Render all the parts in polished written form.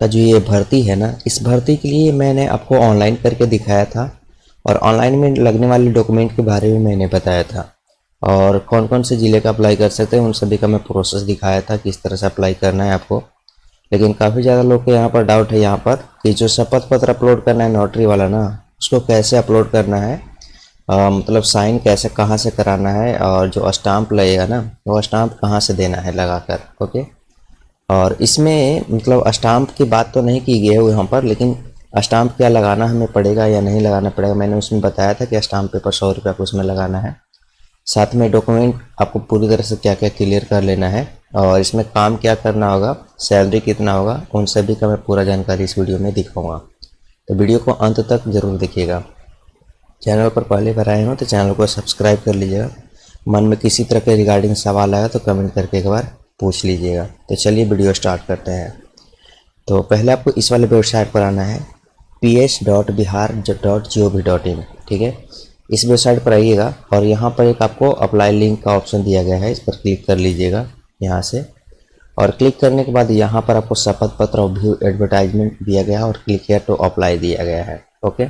का जो ये भर्ती है ना, इस भर्ती के लिए मैंने आपको ऑनलाइन करके दिखाया था और ऑनलाइन में लगने वाले डॉक्यूमेंट के बारे में मैंने बताया था और कौन कौन से ज़िले का अप्लाई कर सकते हैं उन सभी का मैं प्रोसेस दिखाया था, किस तरह से अप्लाई करना है आपको। लेकिन काफ़ी ज़्यादा लोग के यहाँ पर डाउट है यहाँ पर कि जो शपथ पत्र अपलोड करना है नोटरी वाला ना, उसको कैसे अपलोड करना है, मतलब साइन कैसे कहाँ से कराना है और जो स्टाम्प लगेगा ना वो स्टाम्प कहाँ से देना है लगाकर। ओके, और इसमें मतलब स्टाम्प की बात तो नहीं की गई है यहाँ पर, लेकिन स्टाम्प क्या लगाना हमें पड़ेगा या नहीं लगाना पड़ेगा मैंने उसमें बताया था कि स्टाम्प पेपर 100 रुपये को उसमें लगाना है। साथ में डॉक्यूमेंट आपको पूरी तरह से क्या क्या क्लियर कर लेना है और इसमें काम क्या करना होगा, सैलरी कितना होगा, उन सभी का मैं पूरा जानकारी इस वीडियो में दिखाऊंगा। तो वीडियो को अंत तक ज़रूर देखिएगा। चैनल पर पहली बार आए हो तो चैनल को सब्सक्राइब कर लीजिएगा। मन में किसी तरह के रिगार्डिंग सवाल आया तो कमेंट करके एक बार पूछ लीजिएगा। तो चलिए वीडियो स्टार्ट करते हैं। तो पहले आपको इस वाले वेबसाइट पर आना है ps.bihar.gov.in। ठीक है, इस वेबसाइट पर आइएगा और यहाँ पर एक आपको अप्लाई लिंक का ऑप्शन दिया गया है, इस पर क्लिक कर लीजिएगा यहाँ से। और क्लिक करने के बाद यहाँ पर आपको शपथ पत्र और व्यू एडवर्टाइजमेंट दिया गया है और क्लिक हियर टू अप्लाई दिया गया है। ओके,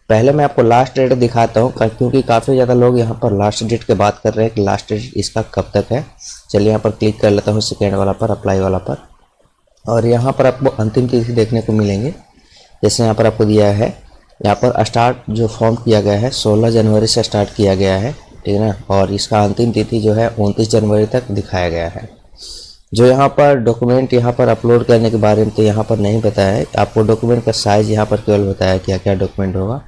पहले मैं आपको लास्ट डेट दिखाता हूँ क्योंकि काफ़ी ज़्यादा लोग यहाँ पर लास्ट डेट की बात कर रहे हैं कि लास्ट डेट इसका कब तक है। चलिए यहाँ पर क्लिक कर लेता हूँ सेकेंड वाला पर, अप्लाई वाला पर, और यहाँ पर आपको अंतिम तिथि देखने को मिलेंगे। जैसे यहाँ पर आपको दिया है, यहाँ पर स्टार्ट जो फॉर्म किया गया है 16 जनवरी से स्टार्ट किया गया है, ठीक है ना, और इसका अंतिम तिथि जो है 29 जनवरी तक दिखाया गया है। जो यहाँ पर डॉक्यूमेंट यहाँ पर अपलोड करने के बारे में तो यहाँ पर नहीं बताया है, आपको डॉक्यूमेंट का साइज़ यहाँ पर केवल बताया क्या क्या डॉक्यूमेंट होगा।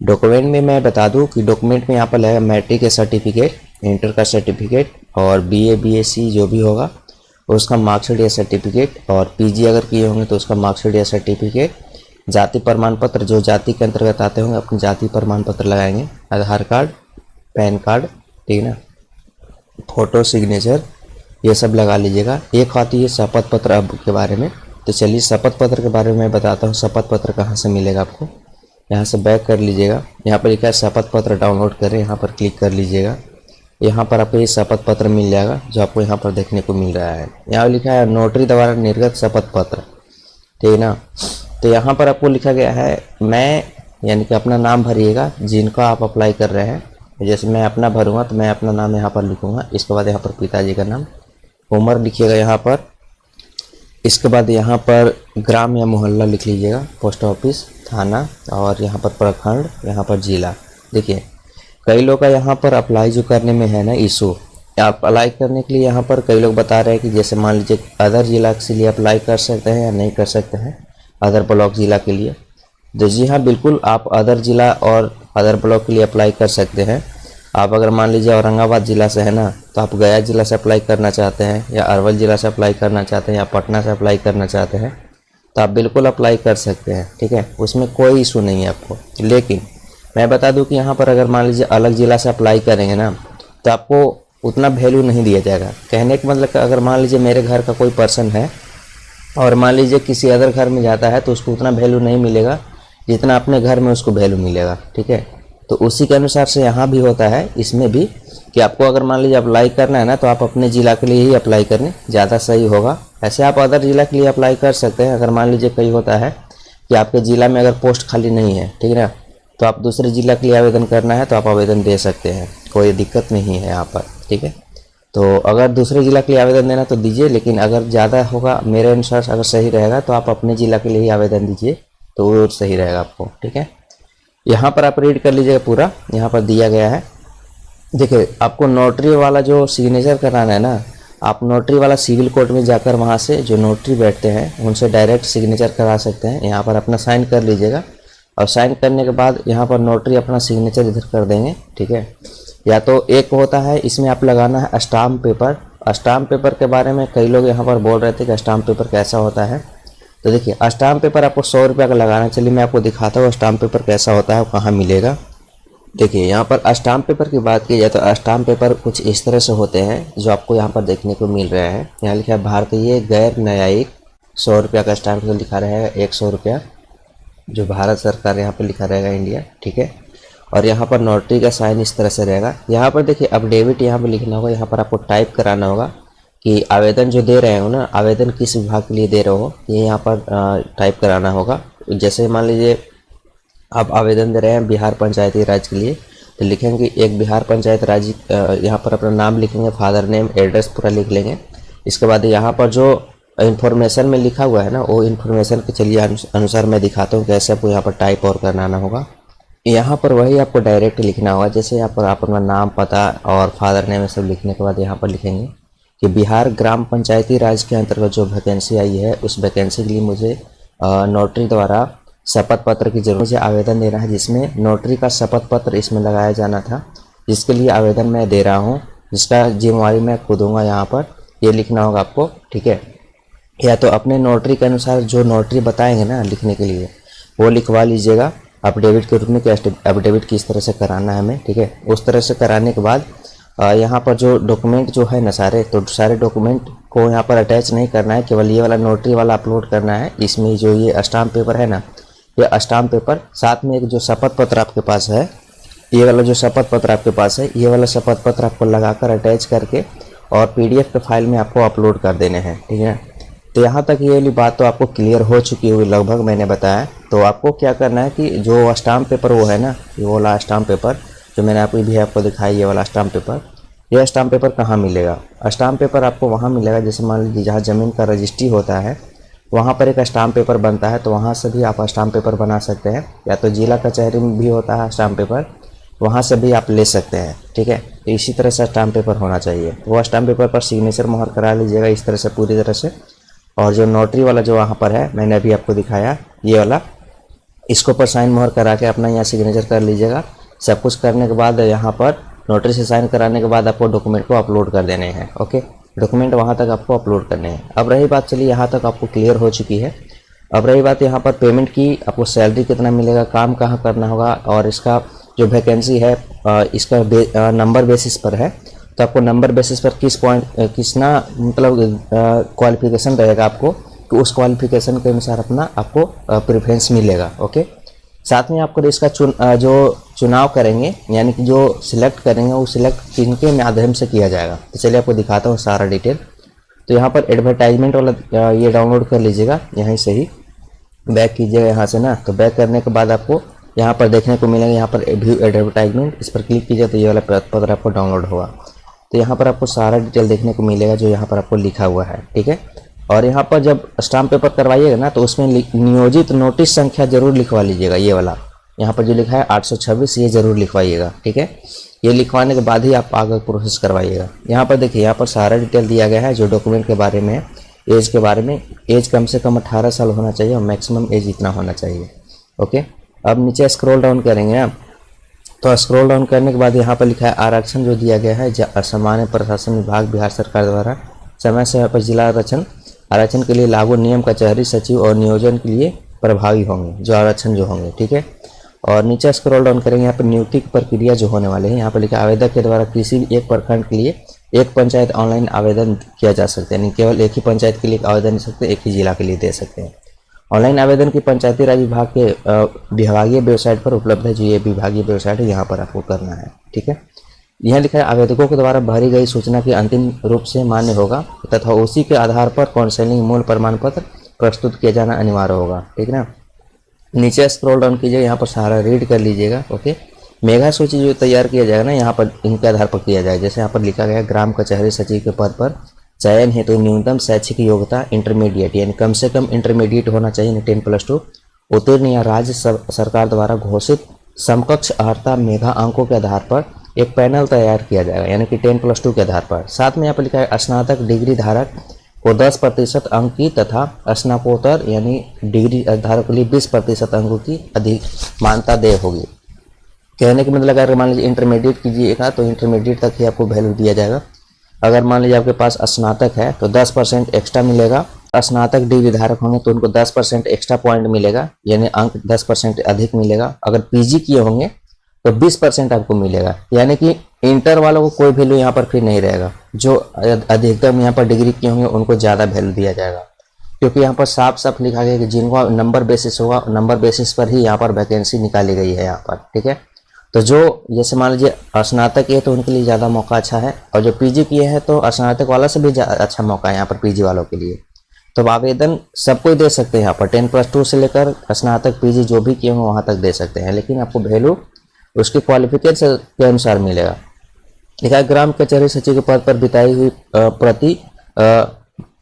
डॉक्यूमेंट में मैं बता दूं कि डॉक्यूमेंट में यहाँ पर लगेगा मैट्रिक का सर्टिफिकेट, इंटर का सर्टिफिकेट और बीए बीएससी जो भी होगा उसका मार्कशीट या सर्टिफिकेट, और पीजी अगर किए होंगे तो उसका मार्कशीट या सर्टिफिकेट, जाति प्रमाण पत्र जो जाति के अंतर्गत आते होंगे अपनी जाति प्रमाण पत्र लगाएंगे, आधार कार्ड, पैन कार्ड, ठीक है ना, फोटो, सिग्नेचर, ये सब लगा लीजिएगा। एक आती है शपथ पत्र अब के बारे में। तो चलिए शपथ पत्र के बारे में मैं बताता हूँ शपथ पत्र कहाँ से मिलेगा आपको। यहाँ से बैक कर लीजिएगा, यहाँ पर लिखा है शपथ पत्र डाउनलोड करें, यहाँ पर क्लिक कर लीजिएगा। यहाँ पर आपको ये शपथ पत्र मिल जाएगा जो आपको यहाँ पर देखने को मिल रहा है। यहाँ लिखा है नोटरी द्वारा निर्गत शपथ पत्र, ठीक है ना। तो यहाँ पर आपको लिखा गया है मैं, यानी कि अपना नाम भरिएगा जिनका आप अप्लाई कर रहे हैं। जैसे मैं अपना भरूँगा तो मैं अपना नाम यहाँ पर लिखूँगा, इसके बाद यहाँ पर पिताजी का नाम, उम्र लिखिएगा यहाँ पर, इसके बाद यहाँ पर ग्राम या मोहल्ला लिख लीजिएगा, पोस्ट ऑफिस, थाना, और यहाँ पर प्रखंड, यहाँ पर जिला। देखिए कई लोग का यहाँ पर अप्लाई जो करने में है ना इशू, आप अप्लाई करने के लिए यहाँ पर कई लोग बता रहे हैं कि जैसे मान लीजिए अदर जिला के लिए अप्लाई कर सकते हैं या नहीं कर सकते हैं, अदर ब्लॉक जिला के लिए। तो जी हाँ, बिल्कुल आप अदर जिला और अदर ब्लॉक के लिए अप्लाई कर सकते हैं। आप अगर मान लीजिए औरंगाबाद ज़िला से है ना, तो आप गया ज़िला से अप्लाई करना चाहते हैं या अरवल ज़िला से अप्लाई करना चाहते हैं या पटना से अप्लाई करना चाहते हैं तो आप बिल्कुल अप्लाई कर सकते हैं, ठीक है, उसमें कोई इशू नहीं है आपको। लेकिन मैं बता दूं कि यहाँ पर अगर मान लीजिए अलग ज़िला से अप्लाई करेंगे ना तो आपको उतना वैल्यू नहीं दिया जाएगा। कहने का मतलब अगर मान लीजिए मेरे घर का कोई पर्सन है और मान लीजिए किसी अदर घर में जाता है तो उसको उतना वैल्यू नहीं मिलेगा जितना अपने घर में उसको वैल्यू मिलेगा, ठीक है। तो उसी के अनुसार से यहाँ भी होता है इसमें भी कि आपको अगर मान लीजिए अप्लाई करना है ना तो आप अपने ज़िला के लिए ही अप्लाई करें, ज़्यादा सही होगा। ऐसे आप अदर ज़िला के लिए अप्लाई कर सकते हैं। अगर मान लीजिए कई होता है कि आपके ज़िला में अगर पोस्ट खाली नहीं है, ठीक है ना, तो आप दूसरे ज़िला के लिए आवेदन करना है तो आप आवेदन दे सकते हैं, कोई दिक्कत नहीं है यहाँ पर, ठीक है। तो अगर दूसरे ज़िला के लिए आवेदन देना तो दीजिए, लेकिन अगर ज़्यादा होगा मेरे अनुसार अगर सही रहेगा तो आप अपने ज़िला के लिए ही आवेदन दीजिए तो वो सही रहेगा आपको, ठीक है। यहाँ पर आप रीड कर लीजिएगा पूरा, यहाँ पर दिया गया है। देखिए आपको नोटरी वाला जो सिग्नेचर कराना है ना, आप नोटरी वाला सिविल कोर्ट में जाकर वहाँ से जो नोटरी बैठते हैं उनसे डायरेक्ट सिग्नेचर करा सकते हैं। यहाँ पर अपना साइन कर लीजिएगा और साइन करने के बाद यहाँ पर नोटरी अपना सिग्नेचर इधर कर देंगे, ठीक है। या तो एक होता है इसमें आप लगाना है स्टाम्प पेपर। स्टाम्प पेपर के बारे में कई लोग यहाँ पर बोल रहे थे कि स्टाम्प पेपर कैसा होता है। तो देखिए स्टाम्प पेपर आपको 100 रुपये का लगाना। चलिए मैं आपको दिखाता हूँ स्टाम्प पेपर कैसा होता है, कहाँ मिलेगा। देखिए यहाँ पर स्टाम्प पेपर की बात की जाए तो स्टाम्प पेपर कुछ इस तरह से होते हैं जो आपको यहाँ पर देखने को मिल रहा है। यहाँ लिखा है भारतीय गैर न्यायिक, 100 रुपये का स्टाम्प पेपर लिखा रहेगा, 100 रुपया जो भारत सरकार यहाँ पर लिखा रहेगा इंडिया, ठीक है। और यहाँ पर नोटरी का साइन इस तरह से रहेगा। यहाँ पर देखिए अपडेविट यहाँ पर लिखना होगा, यहाँ पर आपको टाइप कराना होगा कि आवेदन जो दे रहे हो ना, आवेदन किस विभाग के लिए दे रहे हो, ये यहाँ पर टाइप कराना होगा। जैसे मान लीजिए आप आवेदन दे रहे हैं बिहार पंचायती राज के लिए, तो लिखेंगे एक बिहार पंचायत राज, यहाँ पर अपना नाम लिखेंगे, फादर नेम, एड्रेस पूरा लिख लेंगे। इसके बाद यहाँ पर जो इन्फॉर्मेशन में लिखा हुआ है ना, वो इन्फॉर्मेशन के चलिए अनुसार मैं दिखाता हूँ कैसे आपको यहाँ पर टाइप और करना होगा। यहाँ पर वही आपको डायरेक्ट लिखना होगा। जैसे यहाँ पर आप अपना नाम, पता और फादर नेम सब लिखने के बाद यहाँ पर लिखेंगे कि बिहार ग्राम पंचायती राज के अंतर्गत जो वैकेंसी आई है, उस वैकेंसी के लिए मुझे नोटरी द्वारा शपथ पत्र की जरूरत, मुझे आवेदन देना है जिसमें नोटरी का शपथ पत्र इसमें लगाया जाना था, जिसके लिए आवेदन मैं दे रहा हूँ, जिसका जिम्मेवारी मैं खुद दूंगा। यहाँ पर ये लिखना होगा आपको, ठीक है। या तो अपने नोटरी के अनुसार जो नोटरी बताएंगे ना लिखने के लिए, वो लिखवा लीजिएगा एफिडेविट के रूप में कि एफिडेविट किस तरह से कराना है हमें, ठीक है। उस तरह से कराने के बाद यहाँ पर जो डॉक्यूमेंट जो है ना सारे, तो सारे डॉक्यूमेंट को यहाँ पर अटैच नहीं करना है, केवल ये वाला नोटरी वाला अपलोड करना है। इसमें जो ये स्टाम्प पेपर है ना, ये स्टाम्प पेपर, साथ में एक जो शपथ पत्र आपके पास है, ये वाला जो शपथ पत्र आपके पास है, ये वाला शपथ पत्र आपको लगाकर अटैच करके और PDF के फाइल में आपको अपलोड कर देने हैं, ठीक है। तो यहाँ तक ये वाली बात तो आपको क्लियर हो चुकी होगी लगभग, मैंने बताया। तो आपको क्या करना है कि जो स्टाम्प पेपर वो है ना, ये वाला स्टाम्प पेपर जो मैंने आपको दिखाया, ये वाला स्टाम्प पेपर, यह स्टाम्प पेपर कहाँ मिलेगा? स्टाम्प पेपर आपको वहाँ मिलेगा, जैसे मान लीजिए जहाँ ज़मीन का रजिस्ट्री होता है वहाँ पर एक स्टाम्प पेपर बनता है, तो वहाँ से भी आप स्टाम्प पेपर बना सकते हैं। या तो जिला कचहरी में भी होता है स्टाम्प पेपर, वहाँ से भी आप ले सकते हैं, ठीक है। तो इसी तरह से स्टाम्प पेपर होना चाहिए। वो स्टाम्प पेपर पर सिग्नेचर मोहर करा लीजिएगा इस तरह से, पूरी तरह से। और जो नोटरी वाला जो वहाँ पर है, मैंने अभी आपको दिखाया ये वाला, इसको पर साइन मोहर करा के अपना यहाँ सिग्नेचर कर लीजिएगा। सब कुछ करने के बाद यहाँ पर नोटरी से साइन कराने के बाद आपको डॉक्यूमेंट को अपलोड कर देने हैं, ओके। डॉक्यूमेंट वहाँ तक आपको अपलोड करने हैं। अब रही बात, चलिए यहाँ तक आपको क्लियर हो चुकी है। अब रही बात यहाँ पर पेमेंट की, आपको सैलरी कितना मिलेगा, काम कहाँ करना होगा, और इसका जो वैकेंसी है इसका नंबर बेसिस पर है। तो आपको नंबर बेसिस पर कितना मतलब क्वालिफिकेशन रहेगा आपको, तो उस क्वालिफिकेशन के अनुसार अपना आपको प्रेफरेंस मिलेगा, ओके। साथ में आपको इसका जो चुनाव करेंगे, यानी कि जो सिलेक्ट करेंगे, वो सिलेक्ट किनके माध्यम से किया जाएगा। तो चलिए आपको दिखाता हूँ सारा डिटेल। तो यहाँ पर एडवर्टाइजमेंट वाला ये डाउनलोड कर लीजिएगा, यहीं से ही बैक कीजिएगा यहाँ से ना। तो बैक करने के बाद आपको यहाँ पर देखने को मिलेगा, यहाँ पर व्यू एडवर्टाइजमेंट, इस पर क्लिक कीजिए तो ये वाला पत्र आपको डाउनलोड होगा। तो यहाँ पर आपको सारा डिटेल देखने को मिलेगा जो यहाँ पर आपको लिखा हुआ है, ठीक है। और यहाँ पर जब स्टाम्प पेपर करवाइएगा ना, तो उसमें नियोजित नोटिस संख्या जरूर लिखवा लीजिएगा। ये वाला यहाँ पर जो लिखा है 826, ये जरूर लिखवाइएगा, ठीक है। ये लिखवाने के बाद ही आप आगे प्रोसेस करवाइएगा। यहाँ पर देखिए, यहाँ पर सारा डिटेल दिया गया है जो डॉक्यूमेंट के बारे में, एज के बारे में। एज कम से कम 18 साल होना चाहिए और मैक्सिमम एज इतना होना चाहिए, ओके। अब नीचे स्क्रॉल डाउन करेंगे आप, तो स्क्रॉल डाउन करने के बाद यहाँ पर लिखा है आरक्षण जो दिया गया है सामान्य प्रशासन विभाग बिहार सरकार द्वारा समय समय पर जिला आरक्षण के लिए लागू नियम कचहरी सचिव और नियोजन के लिए प्रभावी होंगे जो आरक्षण जो होंगे, ठीक है। और नीचे स्क्रॉल डाउन करेंगे, यहाँ पर नियुक्ति की प्रक्रिया जो होने वाले हैं, यहाँ पर लिखा आवेदक के द्वारा किसी भी एक प्रखंड के लिए एक पंचायत ऑनलाइन आवेदन किया जा सकता है। यानी केवल एक ही पंचायत के लिए आवेदन दे सकते हैं, एक ही जिला के लिए दे सकते हैं। ऑनलाइन आवेदन की पंचायती राज विभाग के विभागीय वेबसाइट पर उपलब्ध है, जो ये विभागीय वेबसाइट है, यहाँ पर आपको करना है, ठीक है। यह लिखा है आवेदकों के द्वारा भरी गई सूचना की अंतिम रूप से मान्य होगा तथा उसी के आधार पर काउंसलिंग मूल प्रमाण पत्र प्रस्तुत किया जाना अनिवार्य होगा, ठीक है ना। नीचे स्क्रॉल डाउन कीजिएगा, यहाँ पर सारा रीड कर लीजिएगा, ओके। मेगा सूची जो तैयार किया जाएगा ना, यहाँ पर इनके आधार पर किया जाएगा। जैसे यहाँ पर लिखा गया ग्राम कचहरी सचिव के पद पर चयन हेतु तो न्यूनतम शैक्षिक योग्यता इंटरमीडिएट, यानी कम से कम इंटरमीडिएट होना चाहिए, 10+2 उत्तीर्ण या राज्य सरकार द्वारा घोषित समकक्ष अर्हता मेगा अंकों के आधार पर एक पैनल तैयार किया जाएगा, यानी कि 10+2 के आधार पर। साथ में यहाँ पर लिखा है स्नातक डिग्री धारक को 10% अंक की तथा स्नातकोत्तर यानी डिग्री धारक के लिए 20% अंकों की अधिक मान्यता दे होगी। कहने का मतलब अगर मान लीजिए इंटरमीडिएट कीजिएगा तो इंटरमीडिएट तक ही आपको वैल्यू दिया जाएगा। अगर मान लीजिए आपके पास स्नातक है तो 10% एक्स्ट्रा मिलेगा। स्नातक डिग्री धारक होंगे तो उनको 10% एक्स्ट्रा पॉइंट मिलेगा, यानी अंक 10% अधिक मिलेगा। अगर पीजी किए होंगे तो 20% आपको मिलेगा, यानी कि इंटर वालों को कोई वैल्यू यहाँ पर फिर नहीं रहेगा। जो अधिकतम यहाँ पर डिग्री किए होंगे उनको ज़्यादा वैल्यू दिया जाएगा, क्योंकि यहाँ पर साफ साफ लिखा गया कि जिनको नंबर बेसिस होगा, नंबर बेसिस पर ही यहाँ पर वैकेंसी निकाली गई है यहाँ पर, ठीक है। तो जो जैसे मान लीजिए स्नातक किए तो उनके लिए ज़्यादा मौका अच्छा है, और जो पीजी किए हैं तो स्नातक वाला से भी अच्छा मौका है यहाँ पर पीजी वालों के लिए। तो आवेदन सबको ही दे सकते हैं यहाँ पर, 10+2 से लेकर स्नातक पीजी जो भी किए हों वहाँ तक दे सकते हैं, लेकिन आपको वैल्यू उसकी क्वालिफिकेशन के अनुसार मिलेगा। लिखा है ग्राम कचहरी सचिव के पद पर बिताई हुई प्रति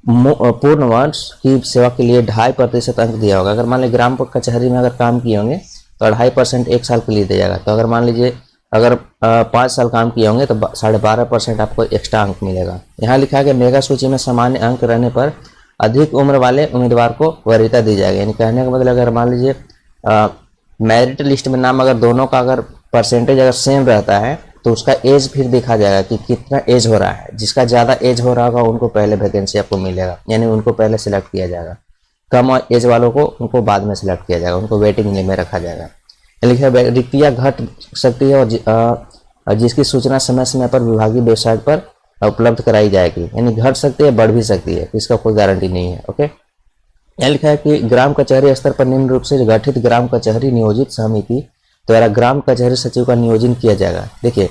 पूर्ण वर्ष की सेवा के लिए 2.5% अंक दिया होगा। अगर मान लीजिए ग्राम कचहरी में अगर काम किए होंगे तो 2.5% 1 साल के लिए दिया जाएगा। तो अगर मान लीजिए अगर 5 साल काम किए होंगे तो 12.5% आपको एक्स्ट्रा अंक मिलेगा। यहाँ लिखा है कि मेगा सूची में सामान्य अंक रहने पर अधिक उम्र वाले उम्मीदवार को वरीयता दी जाएगी। यानी कहने का मतलब अगर मान लीजिए मेरिट लिस्ट में नाम अगर दोनों का अगर परसेंटेज अगर सेम रहता है तो उसका एज फिर देखा जाएगा कि कितना एज हो रहा है। जिसका ज़्यादा एज हो रहा होगा उनको पहले वैकेंसी आपको मिलेगा, यानी उनको पहले सिलेक्ट किया जाएगा। कम एज वालों को उनको बाद में सिलेक्ट किया जाएगा, उनको वेटिंग में रखा जाएगा। लिखा है रिक्तियाँ घट सकती है और जिसकी सूचना समय समय पर विभागीय वेबसाइट पर उपलब्ध कराई जाएगी। यानी घट सकती है, बढ़ भी सकती है, इसका कोई गारंटी नहीं है। ओके, यहाँ लिखा है कि ग्राम कचहरी स्तर पर निम्न रूप से गठित ग्राम कचहरी नियोजित समिति द्वारा ग्राम कचहरी सचिव का नियोजन किया जाएगा। देखिए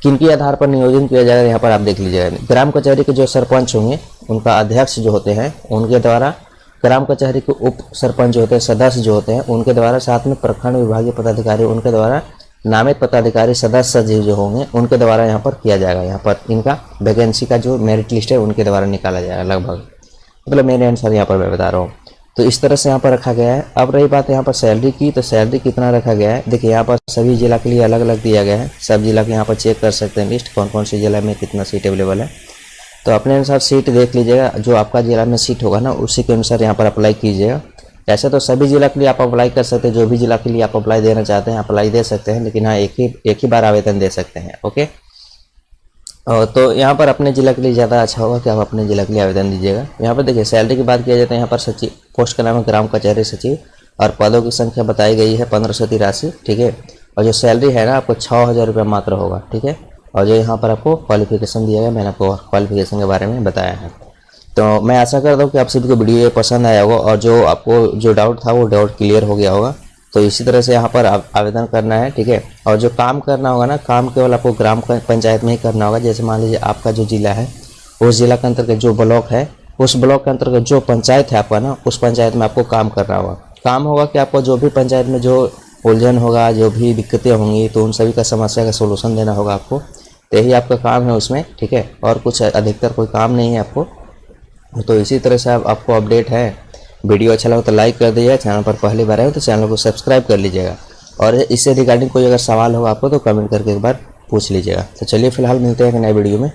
किनके आधार पर नियोजन किया जाएगा, यहाँ पर आप देख लीजिएगा। ग्राम कचहरी के जो सरपंच होंगे उनका अध्यक्ष जो होते हैं उनके द्वारा, ग्राम कचहरी के उप सरपंच जो होते हैं, सदस्य जो होते हैं उनके द्वारा, साथ में प्रखंड विभागीय पदाधिकारी उनके द्वारा, नामित पदाधिकारी सदस्य सचिव जो होंगे उनके द्वारा यहाँ पर किया जाएगा। यहाँ पर इनका वैकेंसी का जो मेरिट लिस्ट है उनके द्वारा निकाला जाएगा लगभग, मतलब मेरे अनुसार यहाँ पर मैं बता रहा हूँ। तो इस तरह से यहाँ पर रखा गया है। अब रही बात यहाँ पर सैलरी की, तो सैलरी कितना रखा गया है देखिए यहाँ पर सभी जिला के लिए अलग अलग दिया गया है। सब जिला के यहाँ पर चेक कर सकते हैं लिस्ट, कौन कौन से जिला में कितना सीट अवेलेबल है। तो अपने अनुसार सीट देख लीजिएगा, जो आपका जिला में सीट होगा ना उसी के अनुसार यहाँ पर अप्लाई कीजिएगा। ऐसे तो सभी जिला के लिए आप अप्लाई कर सकते हैं, जो भी जिला के लिए आप अप्लाई देना चाहते हैं अप्लाई दे सकते हैं, लेकिन हाँ एक ही बार आवेदन दे सकते हैं। ओके, तो यहाँ पर अपने जिला के लिए ज़्यादा अच्छा होगा कि आप अपने जिला के लिए आवेदन दीजिएगा। यहाँ पर देखिए सैलरी की बात किया जाए तो यहाँ पर सचिव पोस्ट का नाम है ग्राम कचहरी सचिव, और पदों की संख्या बताई गई है 1583, ठीक है। और जो सैलरी है ना आपको 6000 रुपये मात्र होगा, ठीक है। और जो यहाँ पर आपको क्वालिफिकेशन दिया गया, मैंने आपको क्वालिफिकेशन के बारे में बताया है। तो मैं आशा करता हूँ कि आप सभी को वीडियो ये पसंद आया होगा, और जो आपको जो डाउट था वो डाउट क्लियर हो गया होगा। तो इसी तरह से यहाँ पर आवेदन करना है, ठीक है। और जो काम करना होगा ना, काम केवल आपको ग्राम पंचायत में ही करना होगा। जैसे मान लीजिए आपका जो जिला है उस जिला के अंतर्गत जो ब्लॉक है, उस ब्लॉक के अंतर्गत जो पंचायत है आपका ना, उस पंचायत में आपको काम करना होगा। काम होगा कि आपको जो भी पंचायत में जो उलझन होगा, जो भी दिक्कतें होंगी, तो उन सभी का समस्या का सोल्यूशन देना होगा आपको। तो यही आपका काम है उसमें, ठीक है। और कुछ अधिकतर कोई काम नहीं है आपको। तो इसी तरह से आपको अपडेट है। वीडियो अच्छा लगा तो लाइक कर दीजिएगा, चैनल पर पहली बार आए तो चैनल को सब्सक्राइब कर लीजिएगा, और इससे रिगार्डिंग कोई अगर सवाल होगा आपको तो कमेंट करके एक बार पूछ लीजिएगा। तो चलिए फिलहाल मिलते हैं एक नए वीडियो में।